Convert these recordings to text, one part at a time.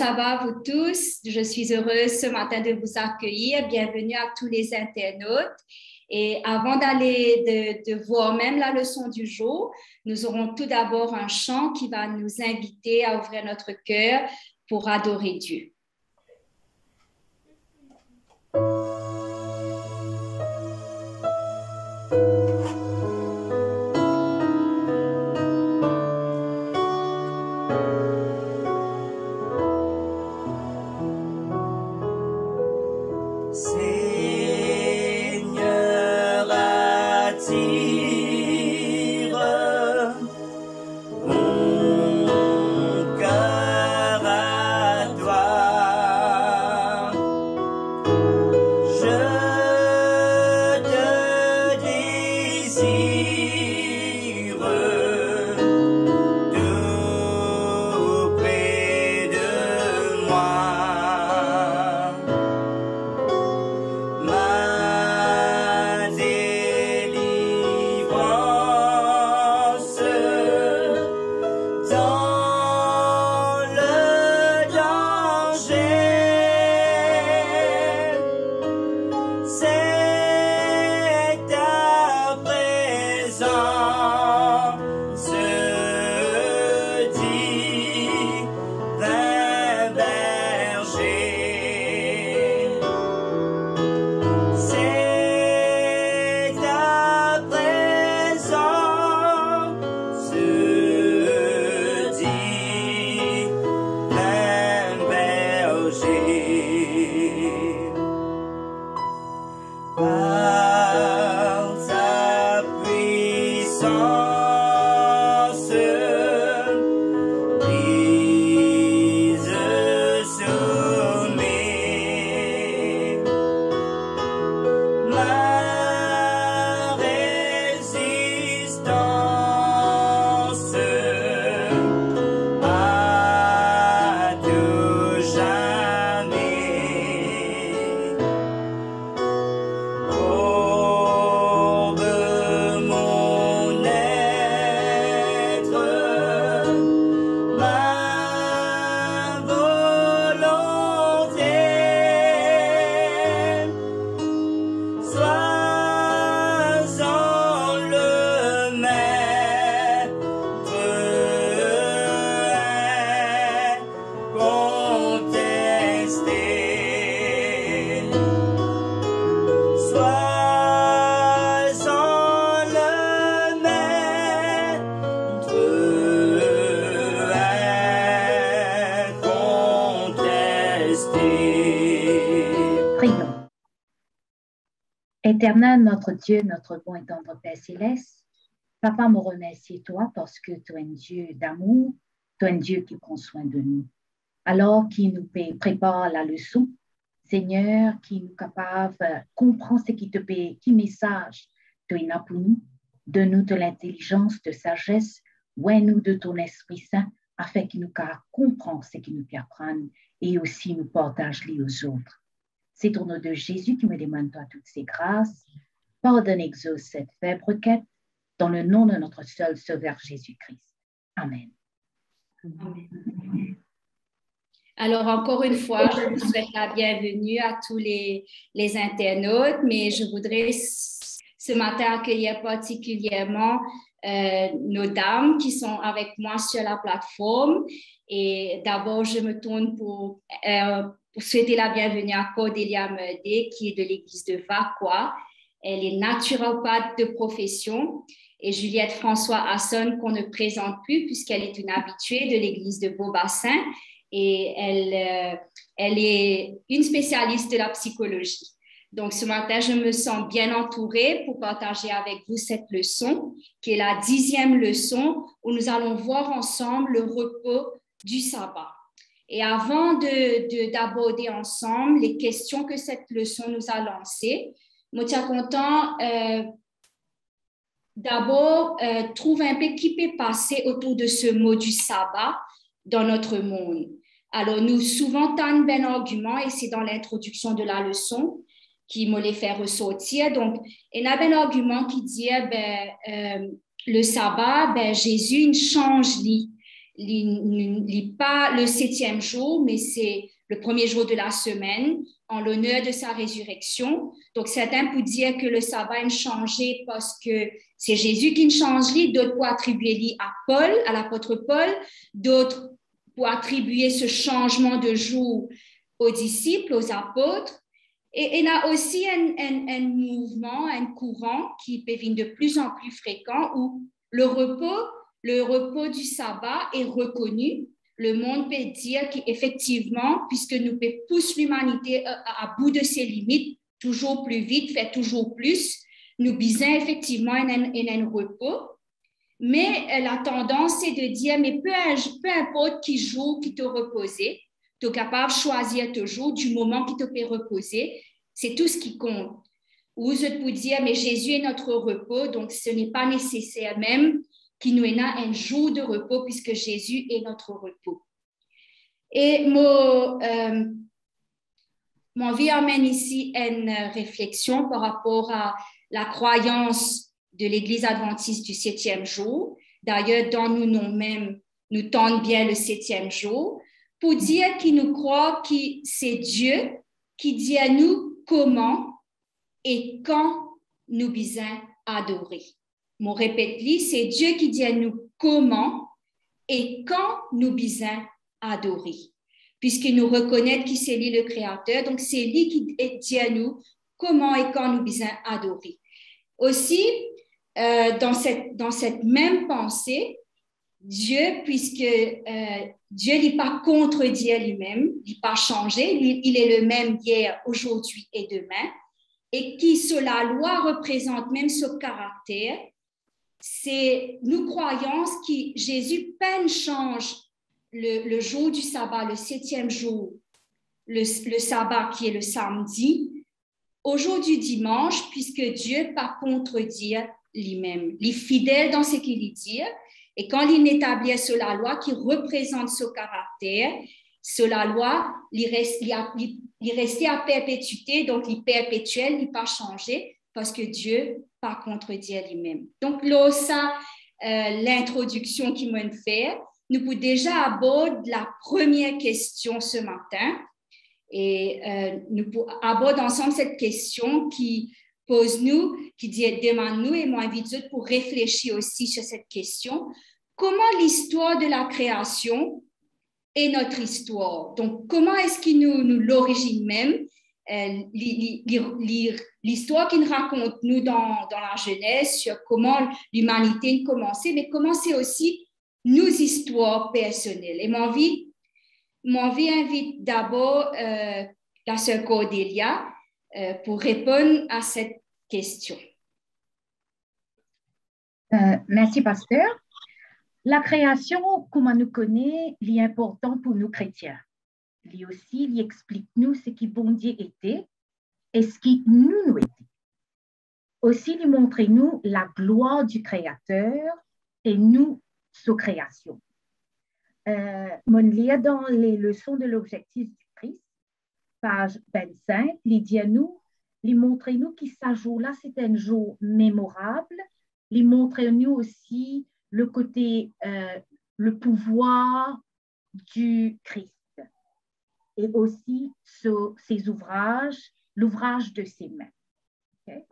ça va vous tous? Je suis heureuse ce matin de vous accueillir. Bienvenue à tous les internautes. Et avant d'aller de voir même la leçon du jour, nous aurons tout d'abord un chant qui va nous inviter à ouvrir notre cœur pour adorer Dieu. Éternel, notre Dieu, notre bon et tendre Père Céleste, Papa me remercie toi parce que tu es un Dieu d'amour, tu es un Dieu qui prend soin de nous. Alors qu'il nous prépare la leçon, Seigneur, qui nous capable de comprendre ce qui te paie, qui message tu as pour nous, donne-nous de l'intelligence, de sagesse, ouvre-nous de ton Esprit Saint, afin qu'il nous comprenne ce qu'il nous apprend et aussi nous partage les aux autres. C'est au nom de Jésus qui me demande toi toutes ces grâces. Pardonne, exauce cette faible requête dans le nom de notre seul Sauveur Jésus-Christ. Amen. Amen. Alors, encore une fois, je vous souhaite la bienvenue à tous les internautes, mais je voudrais ce matin accueillir particulièrement nos dames qui sont avec moi sur la plateforme. Et d'abord, je me tourne pour souhaiter la bienvenue à Cordélia Meurdé, qui est de l'église de Vaqua. Elle est naturopathe de profession. Et Juliette François Hasson, qu'on ne présente plus puisqu'elle est une habituée de l'église de Beaubassin. Et elle est une spécialiste de la psychologie. Donc, ce matin, je me sens bien entourée pour partager avec vous cette leçon, qui est la 10e leçon, où nous allons voir ensemble le repos du sabbat. Et avant d'aborder ensemble les questions que cette leçon nous a lancées, je suis content d'abord trouver un peu qui peut passer autour de ce mot du sabbat dans notre monde. Alors, nous souvent t'en ben argument, et c'est dans l'introduction de la leçon qui me les fait ressortir. Donc, il y a un argument qui dit le sabbat, Jésus il change lit pas le 7e jour, mais c'est le premier jour de la semaine en l'honneur de sa résurrection. Donc, certains peuvent dire que le sabbat est changé parce que c'est Jésus qui change, d'autres pour attribuer à Paul, à l'apôtre Paul, d'autres pour attribuer ce changement de jour aux disciples, aux apôtres. Et il y a aussi un mouvement, un courant qui devient de plus en plus fréquent où le repos du sabbat est reconnu. Le monde peut dire qu'effectivement, puisque nous poussons l'humanité à bout de ses limites, toujours plus vite, faire toujours plus, nous besoin effectivement un repos. Mais la tendance, c'est de dire, mais peu importe qui jour qui te reposer, tu es capable de choisir toujours du moment qui te peut reposer. C'est tout ce qui compte. Ou je peux dire, mais Jésus est notre repos, donc ce n'est pas nécessaire même qu'il nous ait un jour de repos puisque Jésus est notre repos. Et mon vie amène ici une réflexion par rapport à la croyance de l'Église adventiste du 7e jour. D'ailleurs, dans nous-mêmes, nous tendons bien le 7e jour pour dire qu'il nous croit que c'est Dieu qui dit à nous comment et quand nous besoin adorer. Mon répète-li, c'est Dieu qui dit à nous comment et quand nous besoin adorer. Puisqu'il nous reconnaît qu'il c'est lui le Créateur, donc c'est lui qui dit à nous comment et quand nous besoin adorer. Aussi, dans cette même pensée, Dieu, puisque Dieu n'est pas contredit lui-même, il n'est pas changé, il est le même hier, aujourd'hui et demain, et qui, sur la loi, représente même ce caractère, c'est nous croyons que Jésus peine change le jour du sabbat, le 7e jour, le sabbat qui est le samedi, au jour du dimanche, puisque Dieu pas contredire lui-même. Il est fidèle dans ce qu'il dit, et quand il établit sur la loi qui représente ce caractère, sur la loi, il reste à perpétuité, donc il est perpétuel, il n'est pas changé, parce que Dieu pas contredire lui-même. Donc là, ça, l'introduction qu'il m'a fait, nous pouvons déjà aborder la première question ce matin. Et nous abordons ensemble cette question qui pose-nous, qui demande-nous, et m'invite pour réfléchir aussi sur cette question. Comment l'histoire de la création est notre histoire? Donc, comment est-ce qu'il nous l'origine même? L'histoire qu'il nous raconte, nous, dans la Genèse, sur comment l'humanité a commencé, mais comment c'est aussi nos histoires personnelles. Et mon vie invite d'abord la sœur Cordélia pour répondre à cette question. Merci, pasteur. La création, comme on nous connaît, est important pour nous chrétiens. Lui aussi, il explique-nous ce qui bon Dieu était et ce qui nous était. Aussi, il montre-nous la gloire du Créateur et nous, sa création. Mon lire dans les leçons de l'objectif du Christ, page 25, il dit à nous, il montre-nous que ce jour-là, c'est un jour mémorable. Il montre-nous aussi le côté, le pouvoir du Christ et aussi ses ouvrages, l'ouvrage de ses mains. Okay?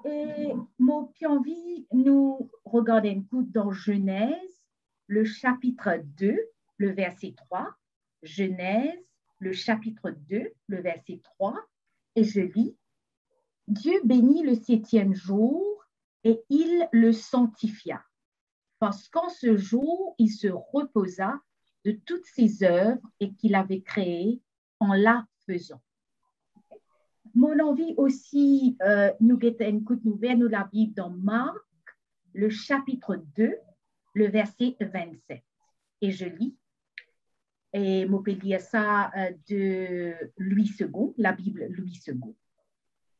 Et mon puis envie, nous regardons un coup dans Genèse, le chapitre 2, le verset 3. Genèse, le chapitre 2, le verset 3. Et je lis, « Dieu bénit le 7e jour et il le sanctifia, parce qu'en ce jour, il se reposa de toutes ses œuvres et qu'il avait créées en la faisant. » Mon envie aussi, nous guettons une coup de nouvelle, nous la Bible dans Marc, le chapitre 2, le verset 27. Et je lis, et je peux lire ça de Louis II, la Bible Louis II.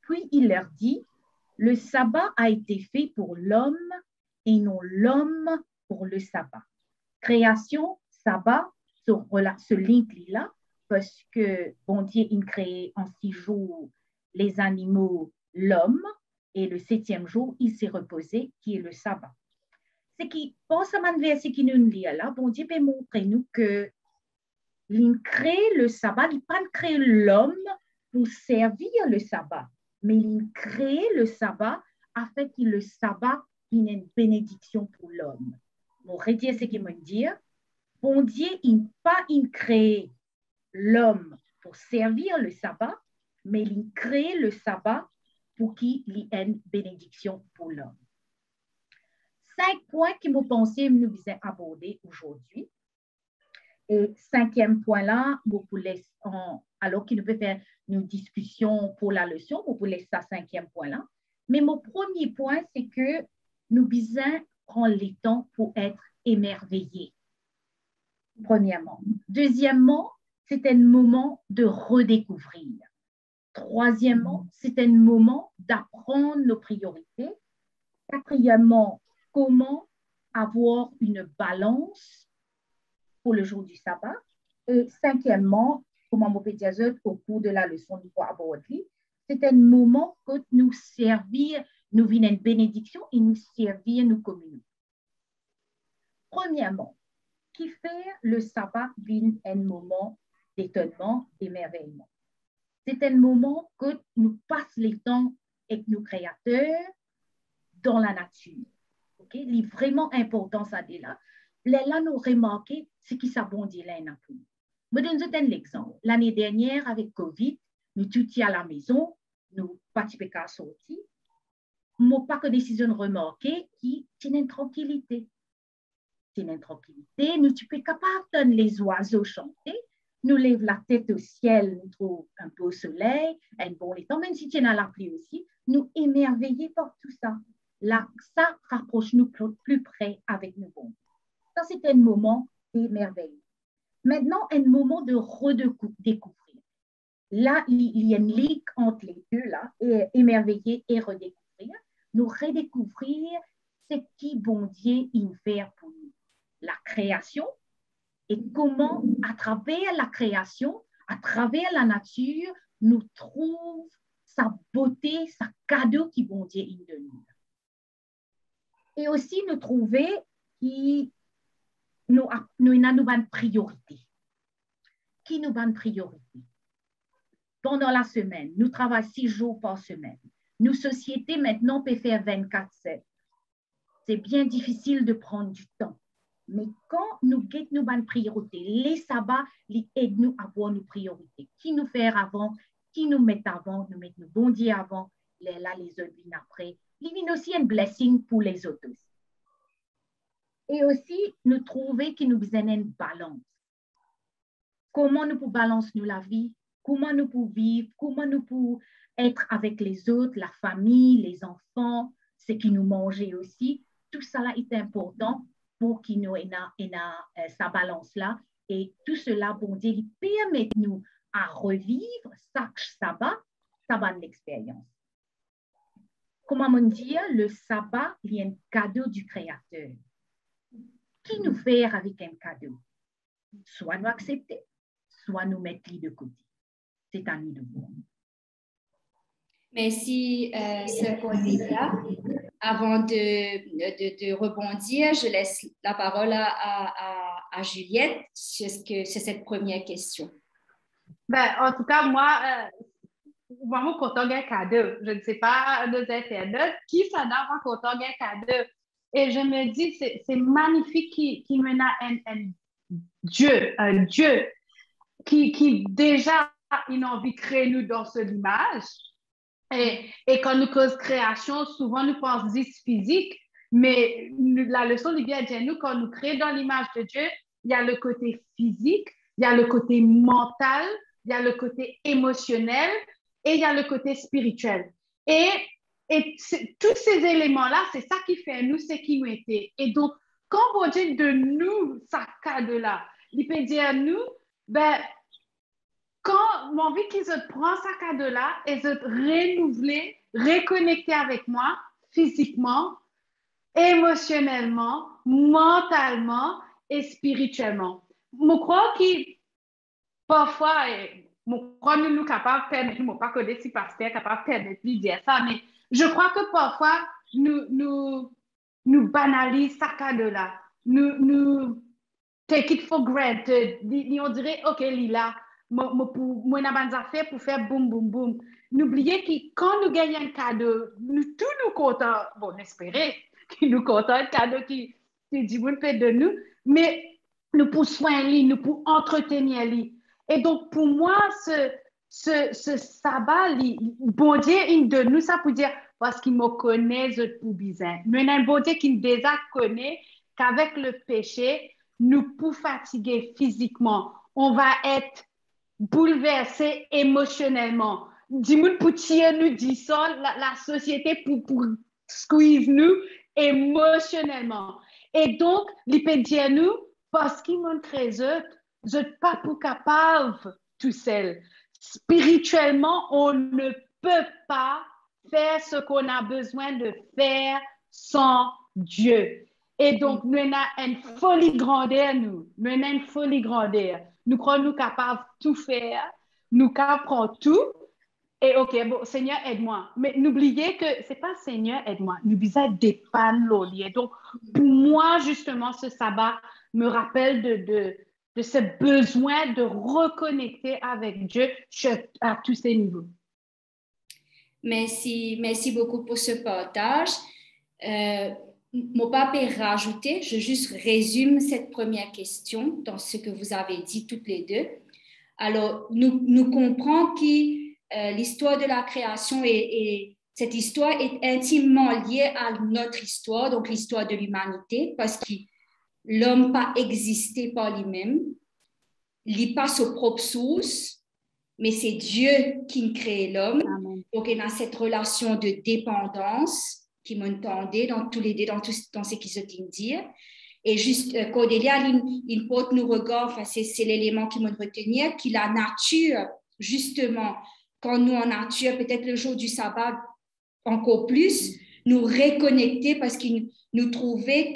Puis il leur dit, le sabbat a été fait pour l'homme et non l'homme pour le sabbat. Création, sabbat, ce link-là, parce que bon Dieu a créé en 6 jours les animaux, l'homme, et le 7e jour, il s'est reposé, qui est le sabbat. c'est qui, pour ce verset qui nous lit là, bon Dieu peut montrer nous que il crée le sabbat, il pas créé l'homme pour servir le sabbat, mais il crée le sabbat afin que le sabbat ait une bénédiction pour l'homme. Bon, redire ce qu'il me dit, bon Dieu, il pas créé l'homme pour servir le sabbat, mais il crée le sabbat pour qu'il y ait une bénédiction pour l'homme. 5 points que vous pensez nous visons aborder aujourd'hui. Et 5e point là, vous pouvez, alors qu'il peut faire une discussion pour la leçon, vous pouvez laisser ça 5e point là. Mais mon premier point, c'est que nous visons prendre le temps pour être émerveillés. Premièrement. Deuxièmement, c'est un moment de redécouvrir. Troisièmement, c'est un moment d'apprendre nos priorités. Quatrièmement, comment avoir une balance pour le jour du sabbat. Et cinquièmement, comme on peut dire au cours de la leçon du roi aborder, c'est un moment que nous servir, nous venons une bénédiction et nous servir nos communautés. Premièrement, qui fait le sabbat un moment d'étonnement, d'émerveillement. C'est un moment que nous passons le temps avec nos créateurs dans la nature. Okay? Il est vraiment important ça de là. Là, nous remarquons ce qui s'abondit là. Je vous donne un exemple. L'année dernière, avec COVID, nous tous à la maison, nous participons à la sortie. Moi, pas que décision remarquée qui c'est une tranquillité. C'est une tranquillité. Nous sommes capables de les oiseaux chanter. Nous lèvons la tête au ciel, nous trouvons un beau soleil, un bon temps, même si c'est dans la pluie aussi, nous émerveillés par tout ça. Là, ça rapproche nous plus près avec nous. Ça, c'est un moment émerveillé. Maintenant, un moment de redécouvrir. Là, il y a une ligue entre les deux, là, émerveiller et redécouvrir. Nous redécouvrir ce qui bon Dieu il fait pour nous. La création et comment, à travers la création, à travers la nature, nous trouvons sa beauté, sa cadeau qui bon Dieu il donne. Et aussi, nous trouver qui nous avons une priorité. Qui nous a une priorité? Pendant la semaine, nous travaillons 6 jours par semaine. Nos sociétés maintenant peuvent faire 24/7. C'est bien difficile de prendre du temps. Mais quand nous avons une priorité, les sabbats les aident nous à avoir nos priorités. Qui nous fait avant, qui nous met avant, nous mettons nos bon Dieu avant, là, les autres viennent après. Il y a aussi une blessing pour les autres aussi. Et aussi, nous trouver que nous avons une balance. Comment nous pouvons balancer la vie, comment nous pouvons vivre, comment nous pouvons être avec les autres, la famille, les enfants, ce qui nous mangeait aussi. Tout ça là est important pour qu'il nous ait sa balance-là. Et tout cela, bon Dieu, il permet nous à revivre chaque sabbat de l'expérience. Comment on dit, le sabbat, il y a un cadeau du Créateur. Qui nous fait avec un cadeau? Soit nous accepter, soit nous mettre de côté. C'est à nous de voir. Merci, Sœur Cornelia. Avant de rebondir, je laisse la parole à Juliette sur cette première question. Ben, en tout cas, moi, vraiment content d'un cadeau. Je ne sais pas nos internautes qui s'en a content d'un cadeau. Et je me dis, c'est magnifique qui mène à un Dieu qui déjà il a envie de créer nous dans cette image. Et quand nous cause création, souvent nous pensons physique, mais la leçon de bien dire nous, quand nous créons dans l'image de Dieu, il y a le côté physique, il y a le côté mental, il y a le côté émotionnel et il y a le côté spirituel. Et tous ces éléments-là, c'est ça qui fait nous ce qui nous était. Et donc, quand on dit de nous, ça cadeau-là, il peut dire nous, ben, quand mon envie qu'ils se prennent ça cadeau-là et se renouveler, reconnecter avec moi physiquement, émotionnellement, mentalement et spirituellement. Je crois que parfois, je crois que nous sommes capables de permettre, nous ne pas connaître si pasteur capable de permettre de dire ça, mais je crois que parfois, nous nous banalisons ça cadeau-là. Nous take it for granted. On dirait, OK, Lila, moi, n'a pas affaire pour faire boum, boum, boum. N'oubliez que quand nous gagnons un cadeau, tous nous contents, bon, espérez qu'ils nous contents, un cadeau qui dit, vous fait de nous, mais nous pour soigner, nous pour entretenir lui. Et donc, pour moi, ce sabbat, bon Dieu, il de nous, ça pour dire, parce qu'il me connaît, je pour bizarre. Mais il y a un bon Dieu qui nous déjà connaît qu'avec le péché, nous pour fatiguer physiquement, on va être bouleversé émotionnellement. Dis-moi pour tirer nous, dit ça, la société pour squeeze nous émotionnellement. Et donc, il peut dire nous, parce qu'il m'ont créé, je ne suis pas pour capable tout seul. Spirituellement, on ne peut pas faire ce qu'on a besoin de faire sans Dieu. Et donc, nous avons une folie grandeur, nous. Nous avons une folie grandeur. Nous croyons nous capables de tout faire. Nous comprenons tout. Et OK, bon, Seigneur, aide-moi. Mais n'oubliez que ce n'est pas Seigneur, aide-moi. Nous besoin dépendre l'olier. Donc, pour moi, justement, ce sabbat me rappelle de ce besoin de reconnecter avec Dieu à tous ces niveaux. Merci beaucoup pour ce partage. Mon papa est rajouté, je juste résume cette première question dans ce que vous avez dit toutes les deux. Alors, nous comprenons que l'histoire de la création et cette histoire est intimement liée à notre histoire, donc l'histoire de l'humanité, parce que l'homme n'a pas existé par lui-même, il passe aux propres sources, mais c'est Dieu qui crée l'homme. Amen. Donc, il y a cette relation de dépendance qui m'entendait dans tous les deux, dans ce qu'ils se dire. Et juste, Cordélia, il porte nos regards, enfin, c'est l'élément qui me retenir, que la nature, justement, quand nous en nature, peut-être le jour du sabbat, encore plus, nous reconnecter parce qu'il nous trouvait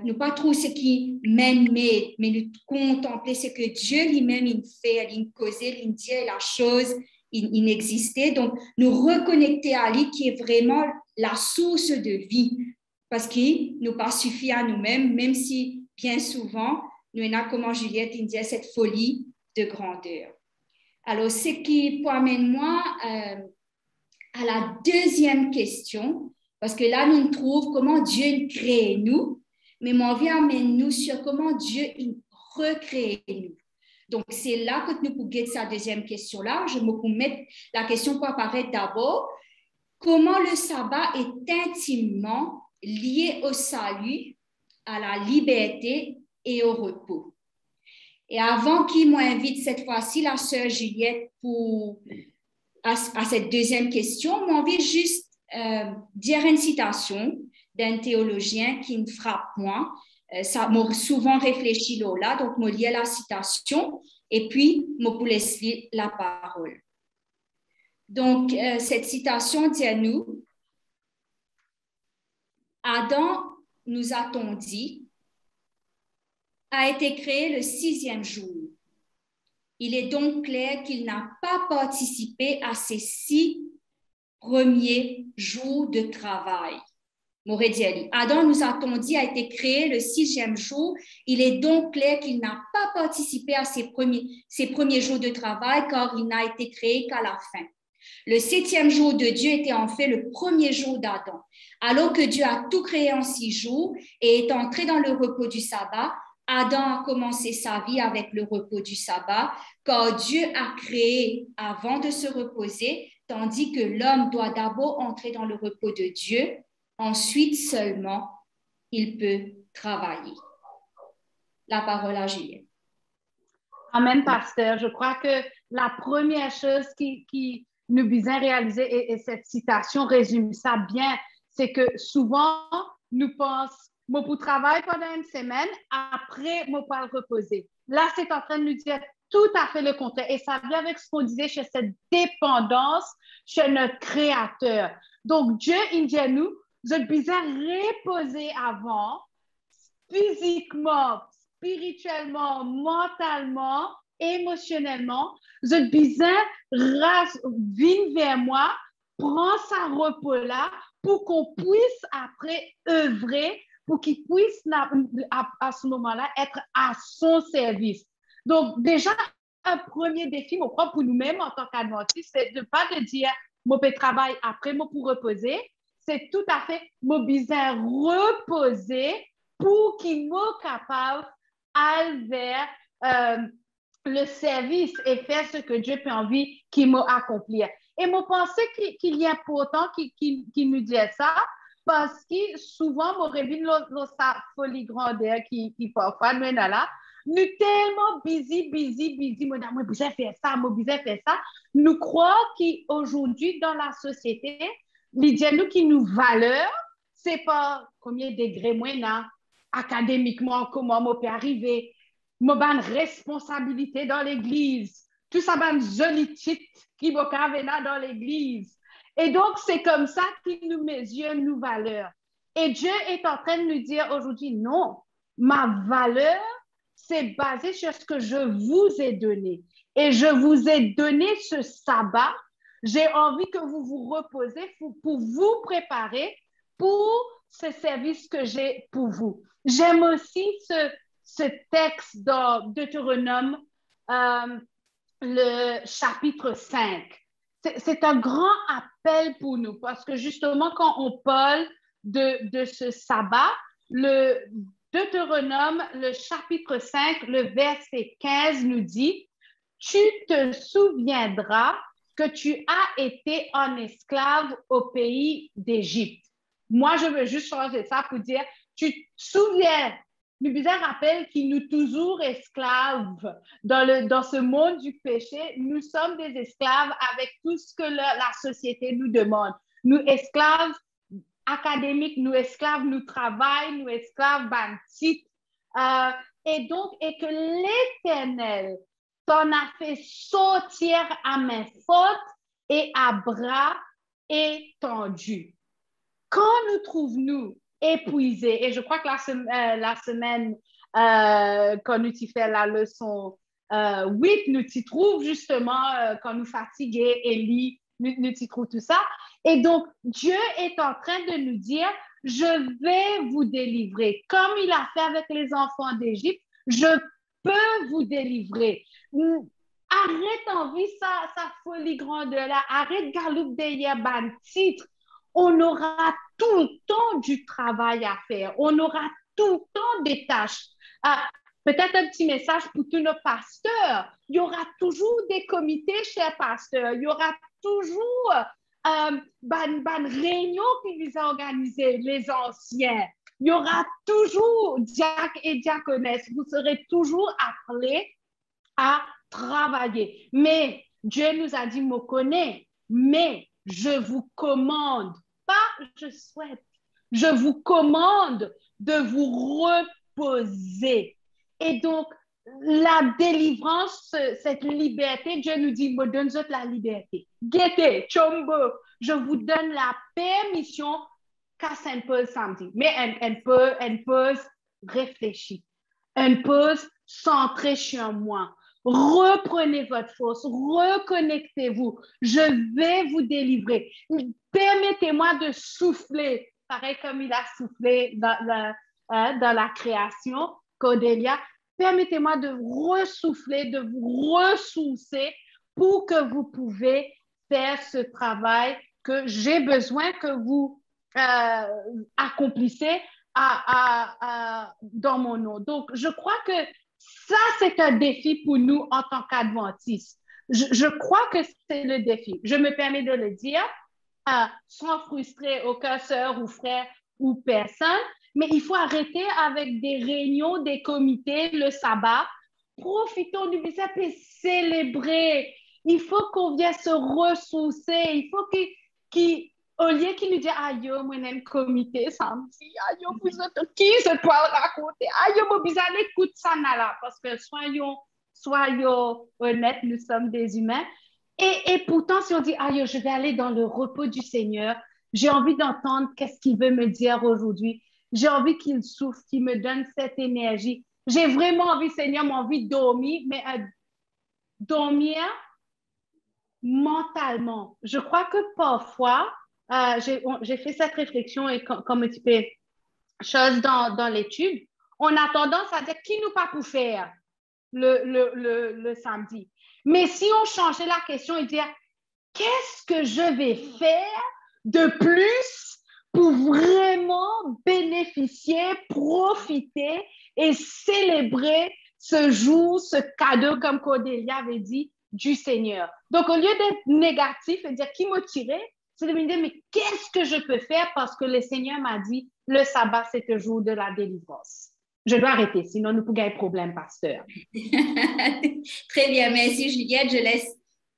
nous pas trop ce qui mène, mais nous contempler ce que Dieu lui-même il fait, il causait, il dit la chose, il existait. Donc, nous reconnecter à lui qui est vraiment la source de vie parce qu'il nous pas suffit à nous-mêmes, même si bien souvent, nous avons, comme Juliette il dit, cette folie de grandeur. Alors, ce qui amène moi à la deuxième question, parce que là, nous trouvons comment Dieu crée nous, mais mon envie amène nous sur comment Dieu recrée nous. Donc, c'est là que nous pouvons guetter sa deuxième question-là. Je me peux mettre la question pour apparaître d'abord. Comment le sabbat est intimement lié au salut, à la liberté et au repos. Et avant qu'il m'invite cette fois-ci, la sœur Juliette, à cette deuxième question, j'ai envie juste dire une citation d'un théologien qui me frappe moi. Ça m'a souvent réfléchi là, donc je lis la citation et puis je vous laisse la parole. Donc, cette citation dit à nous, Adam, nous a-t-on dit, a été créé le 6e jour. Il est donc clair qu'il n'a pas participé à ces 6 premiers jours de travail. Adam, nous a-t-on dit, a été créé le 6e jour. Il est donc clair qu'il n'a pas participé à ces premiers jours de travail car il n'a été créé qu'à la fin. Le 7e jour de Dieu était en fait le premier jour d'Adam. Alors que Dieu a tout créé en 6 jours et est entré dans le repos du sabbat, Adam a commencé sa vie avec le repos du sabbat, car Dieu a créé avant de se reposer, tandis que l'homme doit d'abord entrer dans le repos de Dieu, ensuite seulement il peut travailler. La parole à Juliette. Amen, pasteur. Je crois que la première chose qui nous besoin réaliser, et cette citation résume ça bien, c'est que souvent, nous pensons, moi pour travailler pendant une semaine, après, moi pour le reposer. Là, c'est en train de nous dire tout à fait le contraire. Et ça vient avec ce qu'on disait chez cette dépendance chez notre Créateur. Donc, Dieu, il dit à nous, vous êtes besoin reposer avant, physiquement, spirituellement, mentalement, émotionnellement. Vous êtes besoin venir vers moi, prends sa repos là pour qu'on puisse après œuvrer, pour qu'il puisse à ce moment-là être à son service. Donc, déjà, un premier défi, je crois, pour nous-mêmes en tant qu'adventistes, c'est de ne pas de dire, je peux travailler après, moi pour reposer. C'est tout à fait, je besoin reposer pour qu'il soit capable d'aller vers le service et faire ce que Dieu peut envie qu'il m'a accomplir. Et je pense qu'il est important qu'il nous dise ça, parce que souvent, mon revient sa folie grandeur qui parfois nous est là. Nous tellement busy, moi, besoin faire ça, moi, besoin faire ça. Nous croyons qu'aujourd'hui, dans la société, l'idée nous qui nous valeur, c'est pas combien de degrés moins académiquement, comment on peut arriver, mon ban responsabilité dans l'église, tout ça ban joli titre qui va venir dans l'église. Et donc, c'est comme ça qu'il nous mesure nos valeurs. Et Dieu est en train de nous dire aujourd'hui, non, ma valeur, c'est basé sur ce que je vous ai donné. Et je vous ai donné ce sabbat. J'ai envie que vous vous reposez pour vous préparer pour ce service que j'ai pour vous. J'aime aussi ce texte dans Deutéronome, le chapitre 5. C'est un grand appel pour nous parce que justement, quand on parle de ce sabbat, le Deutéronome, le chapitre 5, le verset 15 nous dit « Tu te souviendras que tu as été en esclave au pays d'Égypte. » Moi, je veux juste changer ça pour dire « Tu te souviens ». Nous bizarre rappelle qu'il nous toujours esclaves dans ce monde du péché. Nous sommes des esclaves avec tout ce que la société nous demande. Nous esclaves académiques, nous esclaves, nous travail, nous esclaves bantites. Et que l'Éternel t'en a fait sortir à main forte et à bras étendus. Quand nous trouvons-nous épuisés, et je crois que la semaine, quand nous y fait la leçon 8, nous y trouvons justement quand nous fatigués, Élie, nous y trouvons tout ça. Et donc, Dieu est en train de nous dire, je vais vous délivrer. Comme il a fait avec les enfants d'Égypte, je peux vous délivrer. Arrête envie sa folie grandeur là, arrête galoupe derrière ban titre. On aura tout le temps du travail à faire. On aura tout le temps des tâches. Peut-être un petit message pour tous nos pasteurs. Il y aura toujours des comités, chers pasteurs. Il y aura toujours ban réunion qui vous a organisé, les anciens. Il y aura toujours diacre et diaconesse. Vous serez toujours appelés à travailler. Mais Dieu nous a dit, me connais, mais je vous commande, pas je souhaite, je vous commande de vous reposer. Et donc, la délivrance, cette liberté, Dieu nous dit, me donne la liberté. Guettez, chombo, je vous donne la permission qu'à Saint-Paul samedi. Mais une pause réfléchie, une pause centrée sur moi. Reprenez votre force, reconnectez-vous. Je vais vous délivrer. Permettez-moi de souffler, pareil comme il a soufflé dans la création, Cordélia. Permettez-moi de ressouffler, de vous ressourcer pour que vous pouvez faire ce travail que j'ai besoin que vous accomplissez dans mon nom. Donc, je crois que ça, c'est un défi pour nous en tant qu'adventistes. Je crois que c'est le défi. Je me permets de le dire sans frustrer aucun sœur ou frère ou personne, mais il faut arrêter avec des réunions, des comités, le sabbat. Profitons du message et célébrer. Il faut qu'on vienne se ressourcer. Il faut au lieu qu'il nous dise, aïe, moi, j'ai un comité samedi, aïe, vous autres, qui se peut le raconter? Aïe, moi, bizarre, écoute ça, là, parce que soyons honnêtes, nous sommes des humains. Et pourtant, si on dit, aïe, je vais aller dans le repos du Seigneur, j'ai envie d'entendre qu'est-ce qu'il veut me dire aujourd'hui. J'ai envie qu'il souffle, qu'il me donne cette énergie. J'ai vraiment envie, Seigneur, j'ai envie de dormir, mais dormir mentalement. Je crois que parfois, j'ai fait cette réflexion et comme un petit peu chose dans l'étude, on a tendance à dire qui nous pas pour faire le samedi. Mais si on changeait la question et dire qu'est-ce que je vais faire de plus pour vraiment bénéficier, profiter et célébrer ce jour, ce cadeau, comme Cordélia avait dit, du Seigneur. Donc, au lieu d'être négatif et dire qui m'a tiré, c'est de me dire, mais qu'est-ce que je peux faire parce que le Seigneur m'a dit, le sabbat, c'est le jour de la délivrance. Je dois arrêter, sinon nous pouvons avoir problème, pasteur. Très bien, merci Juliette. Je laisse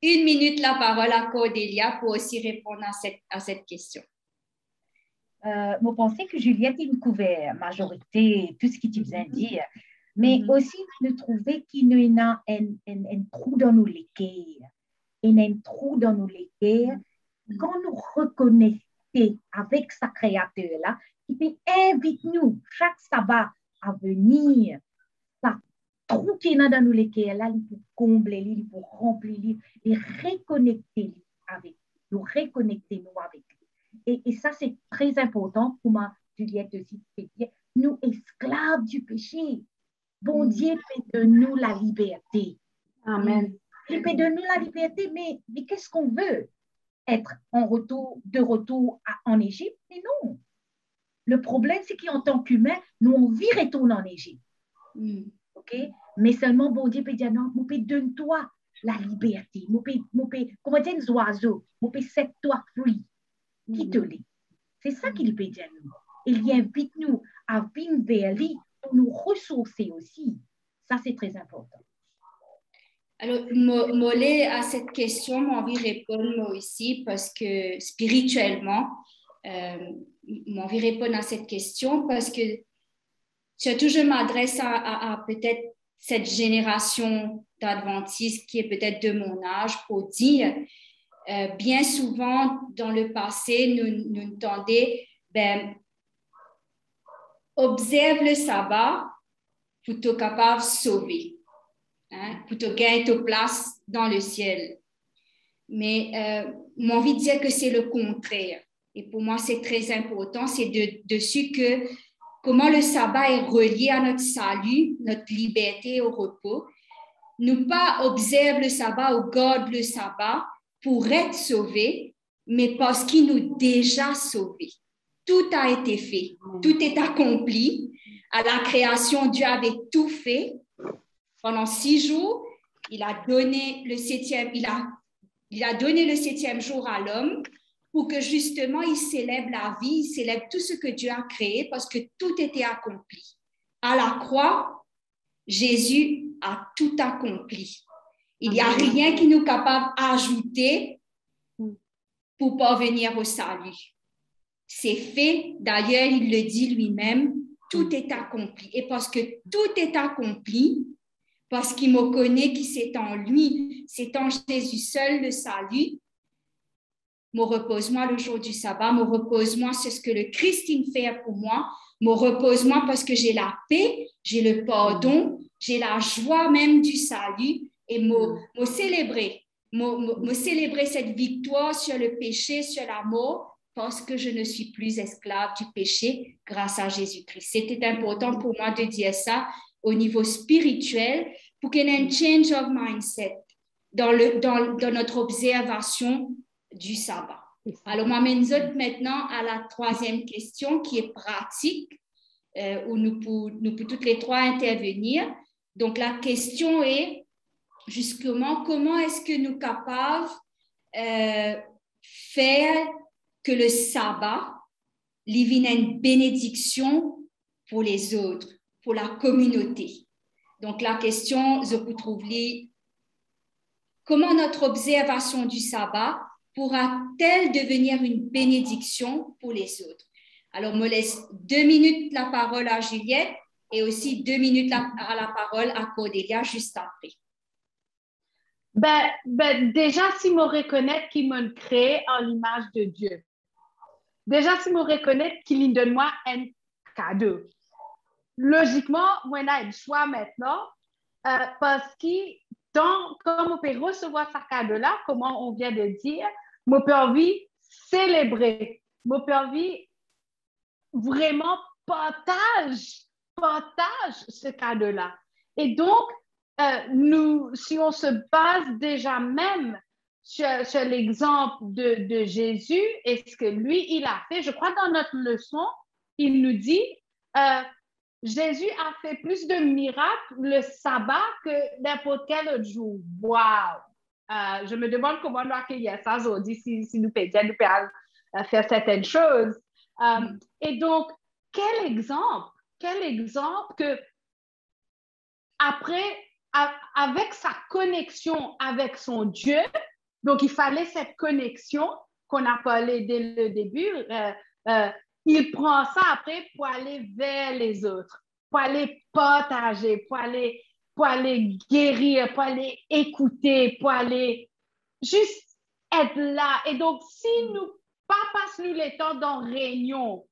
1 minute la parole à Cordélia pour aussi répondre à cette question. Je pensais que Juliette, il couvrait majorité, tout ce que tu viens de dire, mais aussi de trouver qu'il y a un trou dans nos légumes. Il y a un trou dans nos légumes. Quand nous reconnaissons avec sa créateur-là, il invite-nous chaque sabbat à venir. Ça trou qui est dans nos légumes-là, il faut combler, il faut remplir, et reconnecter avec nous, reconnecter nous avec lui. Et ça, c'est très important pour moi, Juliette aussi, de dire, nous esclaves du péché. Bon Dieu fait de nous la liberté. Amen. Il fait de nous la liberté, mais qu'est-ce qu'on veut? Être de retour en Égypte? Mais non. Le problème, c'est qu'en tant qu'humain, nous, on vit retourner en Égypte. OK? Mais seulement, bon Dieu peut dire, non, mon père, donne-toi la liberté. Mon père, comment dire, les oiseaux, mon père, set-toi free. Quitte-les. C'est ça qu'il peut dire nous. Il invite nous à venir vers lui pour nous ressourcer aussi. Ça, c'est très important. Alors, Mollet, à cette question, j'ai envie de répondre moi aussi parce que spirituellement, j'ai envie de répondre à cette question parce que surtout, je m'adresse à peut-être cette génération d'adventistes qui est peut-être de mon âge pour dire, bien souvent, dans le passé, nous entendions, observe le sabbat pour être capable de sauver. Pour te gagner ta place dans le ciel. Mais j'ai envie de dire que c'est le contraire. Et pour moi, c'est très important. C'est dessus que comment le sabbat est relié à notre salut, notre liberté au repos. Nous pas observer le sabbat ou garder le sabbat pour être sauvés, mais parce qu'il nous a déjà sauvés. Tout a été fait. Tout est accompli. À la création, Dieu avait tout fait. Pendant 6 jours, il a donné le 7e jour à l'homme pour que justement il célèbre la vie, il célèbre tout ce que Dieu a créé parce que tout était accompli. À la croix, Jésus a tout accompli. Il n'y a rien qui nous est capable d'ajouter pour parvenir au salut. C'est fait, d'ailleurs, il le dit lui-même, tout est accompli. Et parce que tout est accompli, parce qu'il me connaît qui c'est en lui, c'est en Jésus seul le salut. Me repose-moi le jour du sabbat, me repose-moi sur ce que le Christ fait pour moi, me repose-moi parce que j'ai la paix, j'ai le pardon, j'ai la joie même du salut et me célébrer cette victoire sur le péché, sur la mort, parce que je ne suis plus esclave du péché grâce à Jésus-Christ. C'était important pour moi de dire ça au niveau spirituel pour qu'il y ait un change of mindset dans notre observation du sabbat. Alors, moi, m'amène maintenant à la 3e question qui est pratique, où nous pouvons toutes les 3 intervenir. Donc, la question est justement comment est-ce que nous sommes capables de faire que le sabbat devienne une bénédiction pour les autres, pour la communauté. Donc, la question, je vous trouve, comment notre observation du sabbat pourra-t-elle devenir une bénédiction pour les autres? Alors, je laisse 2 minutes la parole à Juliette et aussi 2 minutes la parole à Cordélia juste après. Déjà, si je reconnais qu'il m'a créé en l'image de Dieu. Déjà, si je reconnais qu'il donne moi un cadeau. Logiquement, moi, j'ai un choix maintenant parce que comme on peut recevoir ce cadeau-là, comme on vient de dire, je peux envie célébrer. Mon permis vraiment partage ce cadeau-là. Et donc, si on se base déjà même sur l'exemple de Jésus et ce que lui, il a fait, je crois dans notre leçon, il nous dit, Jésus a fait plus de miracles le sabbat que n'importe quel autre jour. Wow! Je me demande comment nous accueillir ça aujourd'hui si nous pouvons faire certaines choses. Et donc, quel exemple que après, avec sa connexion avec son Dieu, donc il fallait cette connexion qu'on a parlé dès le début, il prend ça après pour aller vers les autres, pour aller partager, pour aller guérir, pour aller écouter, pour aller juste être là. Et donc, si nous passons le temps dans réunion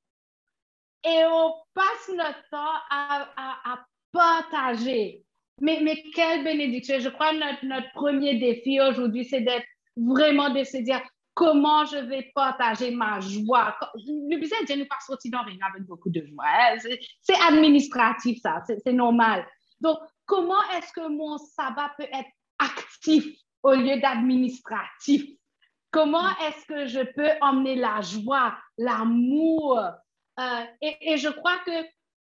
et on passe notre temps à partager, mais quelle bénédiction. Je crois que notre premier défi aujourd'hui, c'est d'être vraiment de se dire comment je vais partager ma joie. Le business, Dieu nous pas sorti dans rien avec beaucoup de joie. Hein? C'est administratif, ça, c'est normal. Donc, comment est-ce que mon sabbat peut être actif au lieu d'administratif? Comment est-ce que je peux emmener la joie, l'amour? Et je crois que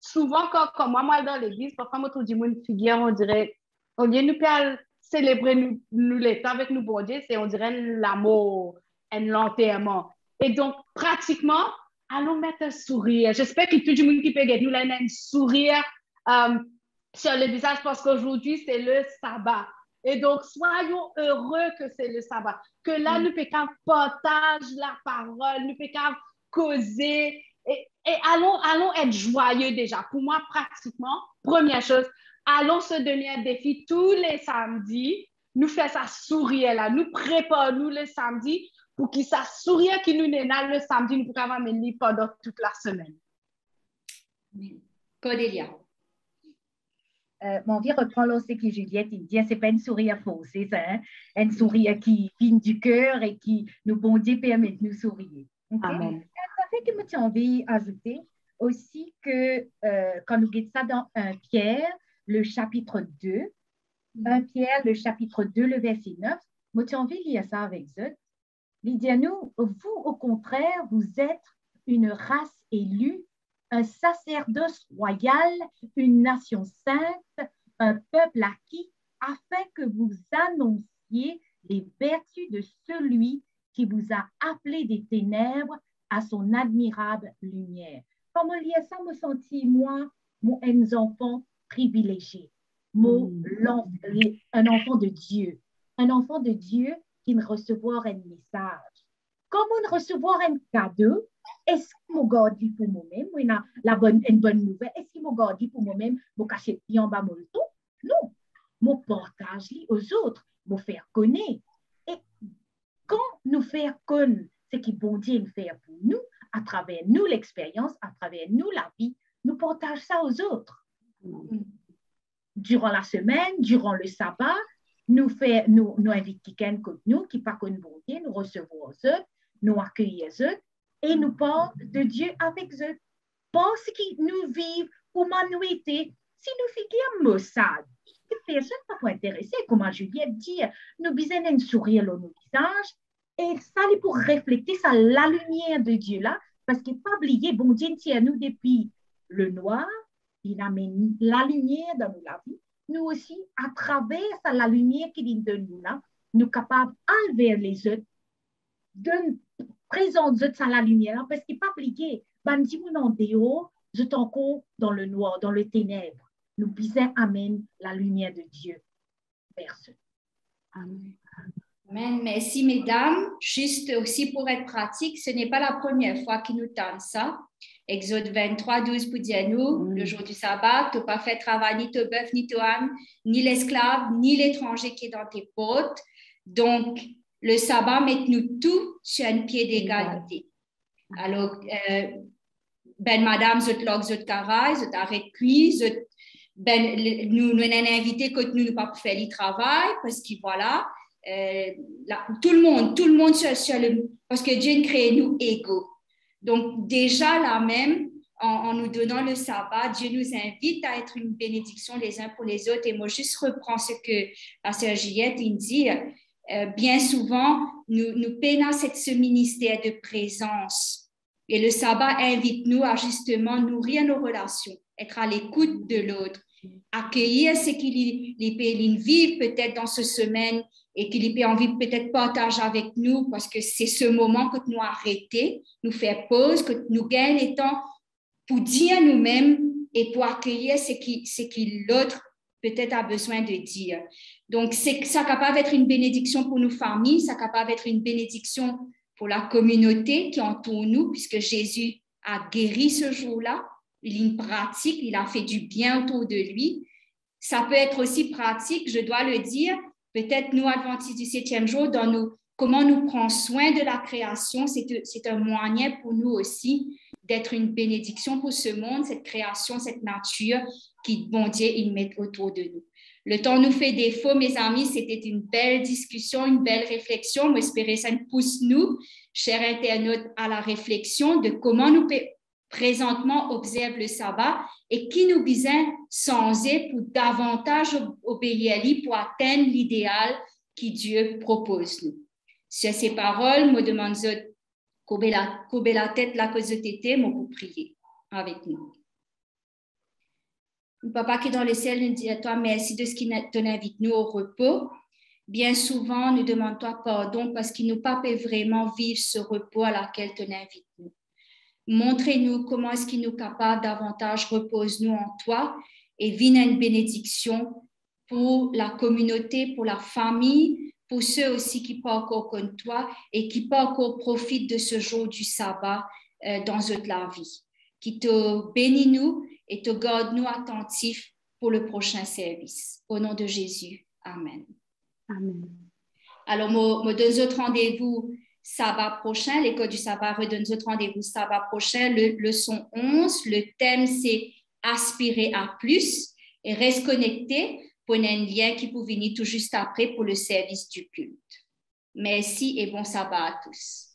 souvent, quand moi dans l'église, parfois, moi, tout du monde figure, on dirait, au lieu de nous célébrer nous les temps avec nous, bon Dieu, c'est, on dirait, l'amour, l'enterrement. Et donc, pratiquement, allons mettre un sourire. J'espère que tout le monde qui peut gagner nous, là, un sourire sur le visage parce qu'aujourd'hui, c'est le sabbat. Et donc, soyons heureux que c'est le sabbat. Que là, nous pouvons partager la parole, nous pouvons causer. Et allons être joyeux déjà. Pour moi, pratiquement, première chose, allons se donner un défi tous les samedis. Nous faisons ça sourire là. Nous préparons le samedi pour que ça sourire qui nous n'est là le samedi, nous pouvons amener pendant toute la semaine. Codélia. Mon vie reprend là ce que Juliette dit, c'est pas une sourire fausse, c'est ça, hein? Une sourire qui vient du cœur et qui nous bon Dieu permet de nous sourire. Okay? Amen. Ça fait que j'ai envie d'ajouter aussi que quand nous guettons ça dans 1 Pierre, le chapitre 2, 1 Pierre, le chapitre 2, le verset 9, j'ai envie de lire ça avec vous. Il dit à nous, vous au contraire, vous êtes une race élue, un sacerdoce royal, une nation sainte, un peuple acquis, afin que vous annonciez les vertus de celui qui vous a appelé des ténèbres à son admirable lumière. Comme on lit ça, me sentis, moi, un enfant privilégié, un enfant de Dieu qui ne recevoir un message. Comme on recevoir un cadeau, est-ce que je garde pour moi-même, une bonne nouvelle, est-ce que je garde pour moi-même, je cache en bas mon tout? Non, je partage aux autres, je faire connaître. Et quand nous faire connaître ce qui bon Dieu fait pour nous, à travers nous l'expérience, à travers nous la vie, nous partageons ça aux autres. Durant la semaine, durant le sabbat, nous invitons quelqu'un comme nous qui pas comme bon Dieu, nous recevons eux, nous accueillons eux et nous parlons de Dieu avec eux. Parce que nous vivons, comment nous étions, si nous figurons maussade, les personnes ne sont pas intéressées, comment Juliette dit, nous bisons un sourire dans nos visages et ça est pour refléter ça, la lumière de Dieu là, parce qu'il ne faut pas oublier, bon Dieu tient nous depuis le noir, il amène la lumière dans la vie. Nous aussi, à travers ça, la lumière qui vient de nous là, nous sommes capables d'enlever les autres, de présenter ça la lumière, parce qu'il ne faut pas oublier, ben, si vous en dehors, je suis encore dans le noir, dans le ténèbre. Nous bisons amène la lumière de Dieu vers eux. Amen. Amen. Merci, mesdames. Juste aussi pour être pratique, ce n'est pas la première fois qu'ils nous tendent ça. Exode 23, 12 pour dire nous, le jour du sabbat, tu n'as pas fait travail ni ton bœuf, ni ton âne, ni l'esclave, ni l'étranger qui est dans tes portes. Donc, le sabbat met nous tous sur un pied d'égalité. Alors, madame, zot log, zot caray, zot arrête cuit, nous avons invité que nous ne pas faire le travail parce que voilà, tout le monde parce que Dieu crée nous égaux. Donc, déjà là même, en nous donnant le sabbat, Dieu nous invite à être une bénédiction les uns pour les autres. Et moi, juste reprends ce que la sœur Juliette dit. Bien souvent, nous peinons ce ministère de présence. Et le sabbat invite nous à justement nourrir nos relations, être à l'écoute de l'autre, accueillir ce qu'il vit peut-être dans cette semaine et qu'il ait envie peut-être partager avec nous parce que c'est ce moment que nous arrêter, nous faire pause, que nous gagnons le temps pour dire nous-mêmes et pour accueillir ce que l'autre peut-être a besoin de dire. Donc, ça capable d'être une bénédiction pour nos familles, ça capable d'être une bénédiction pour la communauté qui entoure nous, puisque Jésus a guéri ce jour-là. Il a une pratique, il a fait du bien autour de lui. Ça peut être aussi pratique, je dois le dire, peut-être nous, Adventistes du 7e jour, dans comment nous prenons soin de la création, c'est un moyen pour nous aussi d'être une bénédiction pour ce monde, cette création, cette nature qui, bon Dieu, il met autour de nous. Le temps nous fait défaut, mes amis, c'était une belle discussion, une belle réflexion. J'espère que ça nous pousse, nous, chers internautes, à la réflexion de comment nous présentement observe le sabbat et qui nous besoin changer pour davantage obéir à lui pour atteindre l'idéal que Dieu propose nous. Sur ces paroles, je demande couper la tête la cause de tété, pour prier avec nous. Papa qui est dans le ciel, nous dit à toi merci de ce qui t'invite nous au repos. Bien souvent, nous demandons toi pardon parce qu'il nous pas peut vraiment vivre ce repos à laquelle tu invites nous. Montrez-nous comment est-ce qu'il nous capable davantage repose-nous en toi et vienne une bénédiction pour la communauté, pour la famille, pour ceux aussi qui pas encore comme toi et qui pas encore profitent de ce jour du sabbat dans la vie. Qui te bénit nous et te garde nous attentifs pour le prochain service. Au nom de Jésus. Amen. Amen. Alors, moi donne autre rendez-vous sabbat prochain. L'école du sabbat redonne autre rendez-vous sabbat prochain. Leçon 11. Le thème, c'est aspirer à plus et reste connecté pour un lien qui peut venir tout juste après pour le service du culte. Merci et bon sabbat à tous.